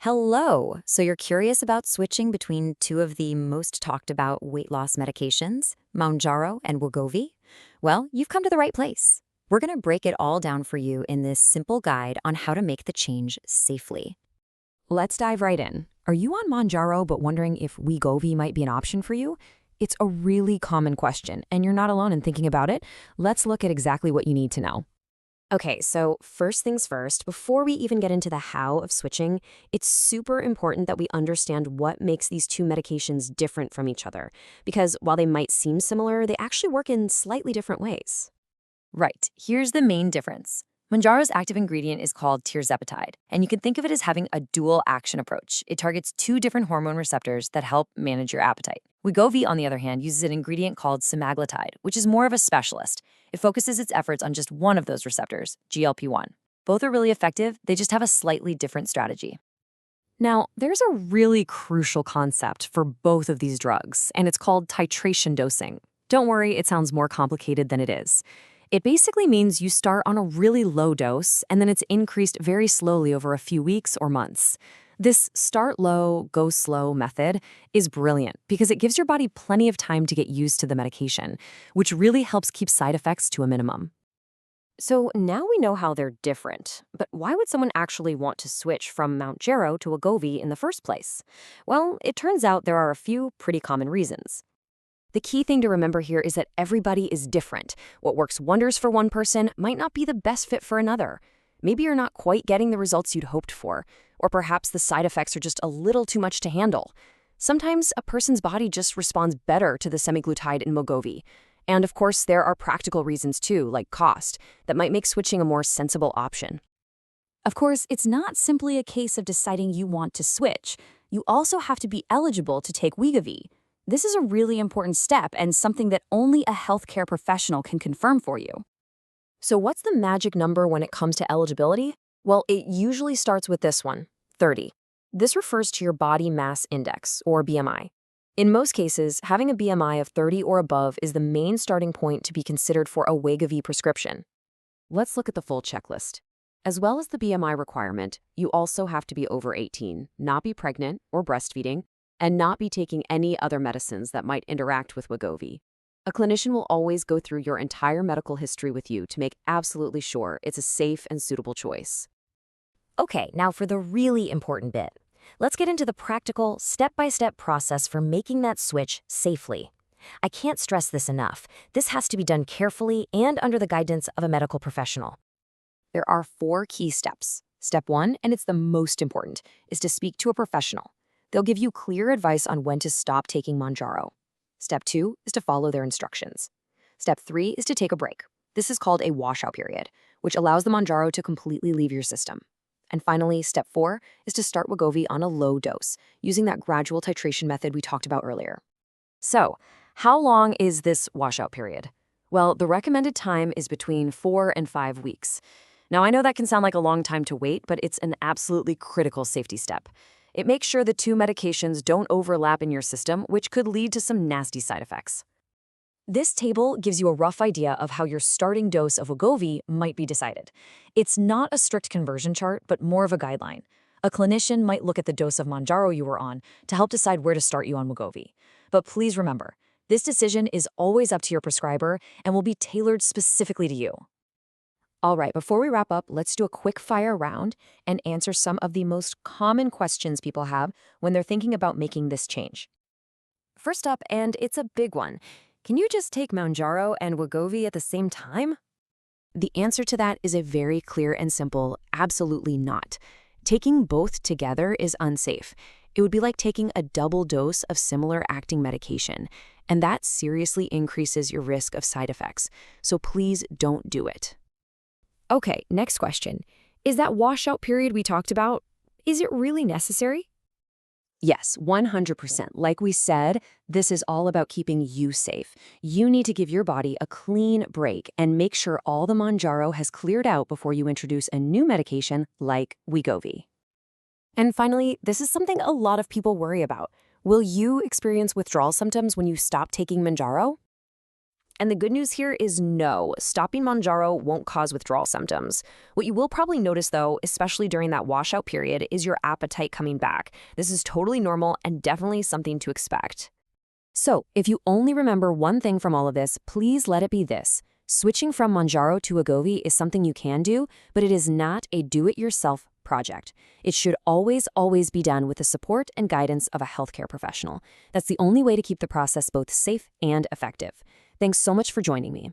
Hello! So you're curious about switching between two of the most talked about weight loss medications, Mounjaro and Wegovy? Well, you've come to the right place. We're going to break it all down for you in this simple guide on how to make the change safely. Let's dive right in. Are you on Mounjaro but wondering if Wegovy might be an option for you? It's a really common question, and you're not alone in thinking about it. Let's look at exactly what you need to know. Okay, so first things first, before we even get into the how of switching, it's super important that we understand what makes these two medications different from each other. Because while they might seem similar, they actually work in slightly different ways. Right, here's the main difference. Mounjaro's active ingredient is called Tirzepatide, and you can think of it as having a dual action approach. It targets two different hormone receptors that help manage your appetite. Wegovy, on the other hand, uses an ingredient called Semaglutide, which is more of a specialist. It focuses its efforts on just one of those receptors, GLP-1. Both are really effective, they just have a slightly different strategy. Now, there's a really crucial concept for both of these drugs, and it's called titration dosing. Don't worry, it sounds more complicated than it is. It basically means you start on a really low dose, and then it's increased very slowly over a few weeks or months. This start low, go slow method is brilliant because it gives your body plenty of time to get used to the medication, which really helps keep side effects to a minimum. So now we know how they're different, but why would someone actually want to switch from Mounjaro to Wegovy in the first place? Well, it turns out there are a few pretty common reasons. The key thing to remember here is that everybody is different. What works wonders for one person might not be the best fit for another. Maybe you're not quite getting the results you'd hoped for, or perhaps the side effects are just a little too much to handle. Sometimes a person's body just responds better to the semaglutide in Wegovy. And of course, there are practical reasons too, like cost, that might make switching a more sensible option. Of course, it's not simply a case of deciding you want to switch. You also have to be eligible to take Wegovy. This is a really important step and something that only a healthcare professional can confirm for you. So what's the magic number when it comes to eligibility? Well, it usually starts with this one, 30. This refers to your body mass index, or BMI. In most cases, having a BMI of 30 or above is the main starting point to be considered for a Wegovy prescription. Let's look at the full checklist. As well as the BMI requirement, you also have to be over 18, not be pregnant or breastfeeding, and not be taking any other medicines that might interact with Wegovy. A clinician will always go through your entire medical history with you to make absolutely sure it's a safe and suitable choice. Okay, now for the really important bit. Let's get into the practical, step-by-step process for making that switch safely. I can't stress this enough. This has to be done carefully and under the guidance of a medical professional. There are 4 key steps. Step 1, and it's the most important, is to speak to a professional. They'll give you clear advice on when to stop taking Mounjaro. Step 2 is to follow their instructions. Step 3 is to take a break. This is called a washout period, which allows the Mounjaro to completely leave your system. And finally, step 4 is to start Wegovy on a low dose, using that gradual titration method we talked about earlier. So, how long is this washout period? Well, the recommended time is between 4 and 5 weeks. Now, I know that can sound like a long time to wait, but it's an absolutely critical safety step. It makes sure the two medications don't overlap in your system, which could lead to some nasty side effects. This table gives you a rough idea of how your starting dose of Wegovy might be decided. It's not a strict conversion chart, but more of a guideline. A clinician might look at the dose of Mounjaro you were on to help decide where to start you on Wegovy. But please remember, this decision is always up to your prescriber and will be tailored specifically to you. All right, before we wrap up, let's do a quick fire round and answer some of the most common questions people have when they're thinking about making this change. First up, and it's a big one, can you just take Mounjaro and Wegovy at the same time? The answer to that is a very clear and simple, absolutely not. Taking both together is unsafe. It would be like taking a double dose of similar acting medication, and that seriously increases your risk of side effects. So please don't do it. Okay, next question. Is that washout period we talked about, is it really necessary? Yes, 100%. Like we said, this is all about keeping you safe. You need to give your body a clean break and make sure all the Mounjaro has cleared out before you introduce a new medication like Wegovy. And finally, this is something a lot of people worry about. Will you experience withdrawal symptoms when you stop taking Mounjaro? And the good news here is no, stopping Mounjaro won't cause withdrawal symptoms. What you will probably notice, though, especially during that washout period, is your appetite coming back. This is totally normal and definitely something to expect. So, if you only remember one thing from all of this, please let it be this. Switching from Mounjaro to Wegovy is something you can do, but it is not a do-it-yourself project. It should always be done with the support and guidance of a healthcare professional. That's the only way to keep the process both safe and effective. Thanks so much for joining me.